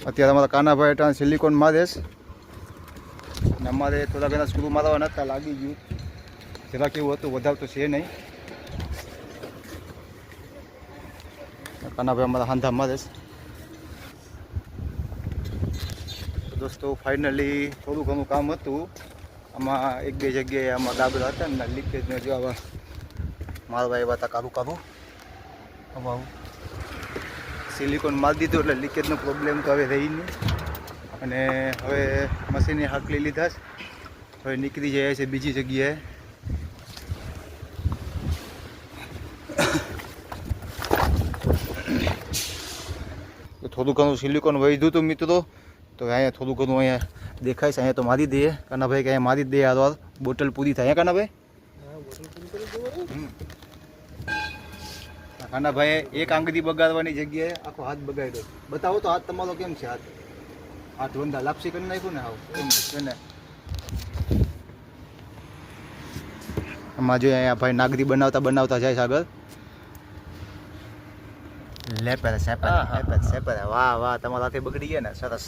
અત્યારે અમારા કાનાભાઈ ત્યાં સિલિકોન મારેશ અને અમારે થોડા ઘણા સ્ક્રૂ મારવાના હતા, લાગી ગયું. જરા કેવું હતું, વધારે તો છે નહીં. કાનાભાઈ અમારા હાંધા મારેશ. દોસ્તો ફાઇનલી થોડું ઘણું કામ હતું આમાં. એક બે જગ્યાએ આમાં ગાબડા હતા ને લીકેજને જો આવા મારવા એવા હતા કારું કારું. હવે આવું સિલિકોન મારી દીધું એટલે લીકેજનો પ્રોબ્લેમ તો હવે રહી નહીં. અને હવે મશીને હાકલી લીધા છે, હવે નીકળી જાય છે બીજી જગ્યાએ. થોડું ઘણું સિલિકોન વધ્યું હતું મિત્રો, તો અહીંયા થોડું ઘણું અહીંયા દેખાય છે. અહીંયા તો મારી દઈએ કાનાભાઈ, કે અહીંયા મારી જ દઈએ આ બોટલ પૂરી થાય. કાનાભાઈ કાનાભાઈ એક આંગળી બગાડવાની જગ્યાએ આખો હાથ બગાડ્યો. બતાવો તો હાથ તમારો કેમ છે? હાથ વંદા લાપસી કરી નાખ્યું ને હાવ કેમ છે ને? આમાં જો અહીંયા ભાઈ નાગરી બનાવતા જાય છે આગળ. લેપર સેપર લેપર સેપર, વાહ વાહ, તમારા હાથે બગડી ગયા ને, સરસ.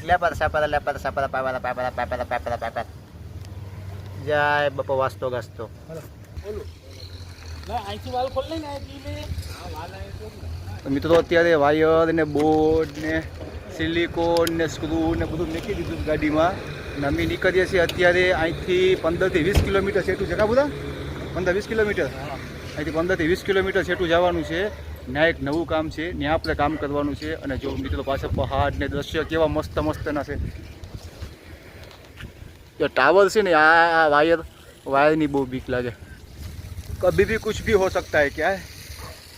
લેપર સેપર લેપર સેપર paper paper paper paper paper. જય બાપા વાસ્તો ગાસ્તો. મિત્રો અત્યારે વાયર ને બોર્ડ ને સિલિકોન ને સ્ક્રૂ ને બધું મૂકી દીધું ગાડીમાં. અને અમે નીકળીએ છીએ અત્યારે અહીંથી 15 થી 20 કિલોમીટર છેટું છે. કા બધા 15-20 કિલોમીટર અહીંથી 15 થી 20 કિલોમીટર છેટું જવાનું છે. ત્યાં એક નવું કામ છે, ત્યાં આપણે કામ કરવાનું છે. અને જો મિત્રો પાછળ પહાડ ને દ્રશ્ય કેવા મસ્ત મસ્તના છે. जो टावर से ना આ वायर नहीं बहुत बीक लगे. कभी भी कुछ भी हो सकता है. क्या है,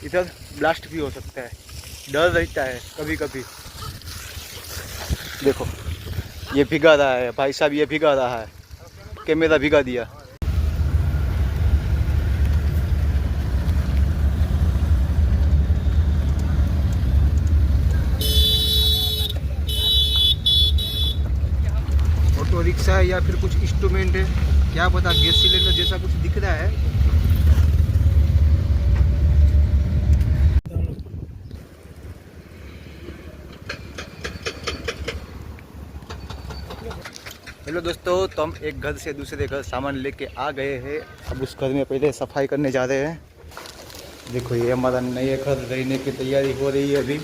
इधर ब्लास्ट भी हो सकता है, डर रहता है कभी कभी. देखो ये भिगा रहा है भाई साहब, ये भिगा रहा है, कैमरा भिगा दिया. ऑटो रिक्शा है या फिर कुछ इंस्ट्रूमेंट है, क्या पता. गैस सिलेंडर जैसा कुछ दिख रहा है. हेलो दोस्तों, तो हम एक घर से दूसरे घर सामान लेके आ गए हैं. अब उस घर में पहले सफाई करने जा रहे हैं. देखो ये हमारा नए घर रहने की तैयारी हो रही है अभी,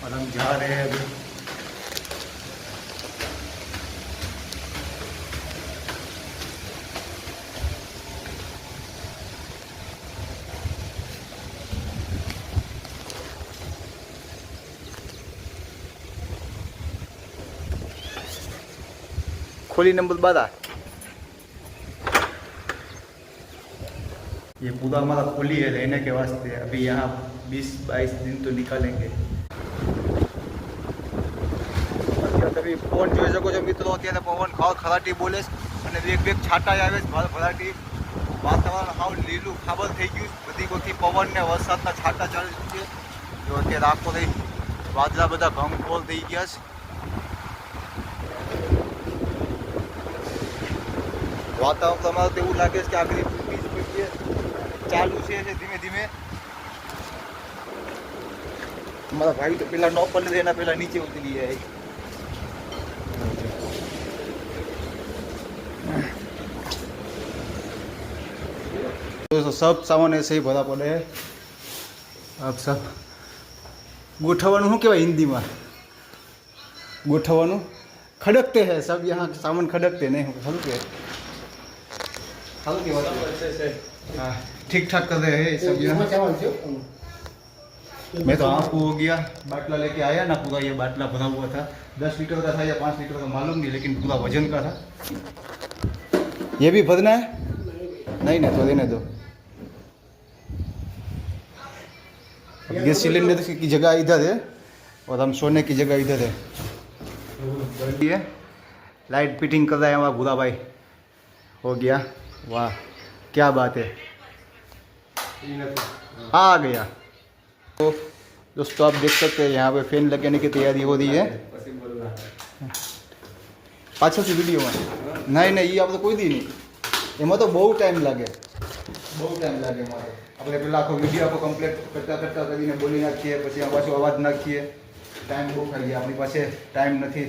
और हम जा रहे हैं अभी. खोली नंबर 12. ये पूरा हमारा खोली है रहने के वास्ते. अभी यहाँ 20-22 दिन तो निकालेंगे. अभी पवन જોઈ શકો છો મિત્રો, અત્યારે પવન ખરાટી બોલે અને વેગ વેગ છાંટા આવે છે. ખરાટી વાતાવરણ હાવ લીલું ખાબર થઈ ગયું. બધી વખતે પવન ને વરસાદના છાંટા ચાલે છે. જો અત્યારે આખો રહી વાદળા બધા ઘમખોર થઈ ગયા છે. વાતાવરણ તમારે તો એવું લાગે છે કે આગળ ચાલુ છે ધીમે ધીમે. મારા ભાઈ તો પેલા નો પડે એના પેલા નીચે ઉતરી જાય. तो सब सामान ऐसे ही भरा पड़े है. अब सब गोठवानु શું કહેવાય હિન્દીમાં? गोठवानु खड़कते हैं सब यहाँ सामान खड़कते नहीं. हल्के के हाँ ठीक ठाक कर रहे हैं सब यहाँ. मैं तो आपको हो गया बाटला लेके आया ना, पूरा ये बाटला भरा हुआ था. 10 लीटर का था या 5 लीटर का मालूम नहीं, लेकिन पूरा वजन का था. ये भी भरना है? नहीं ना, तो देने दो. गैस सिलेंडर की जगह इधर है और हम सोने की जगह इधर है. ये लाइट फिटिंग कर रहा है हमारा भूरा भाई. हो गया, वाह क्या बात है, आ गया. तो दोस्तों आप देख सकते हैं यहाँ पे फैन लगाने की तैयारी हो रही है. પાછળથી વિડીયોમાં નહીં નહીં એ આપણે કોઈ દી નહીં, એમાં તો બહુ ટાઈમ લાગે, બહુ ટાઈમ લાગે. મારે આપણે પેલા આખો વિડીયો આખો કમ્પ્લીટ કરતાં કરીને બોલી નાખીએ, પછી આ પાછો અવાજ નાખીએ, ટાઈમ બહુ ખાઈ ગયા, આપણી પાસે ટાઈમ નથી.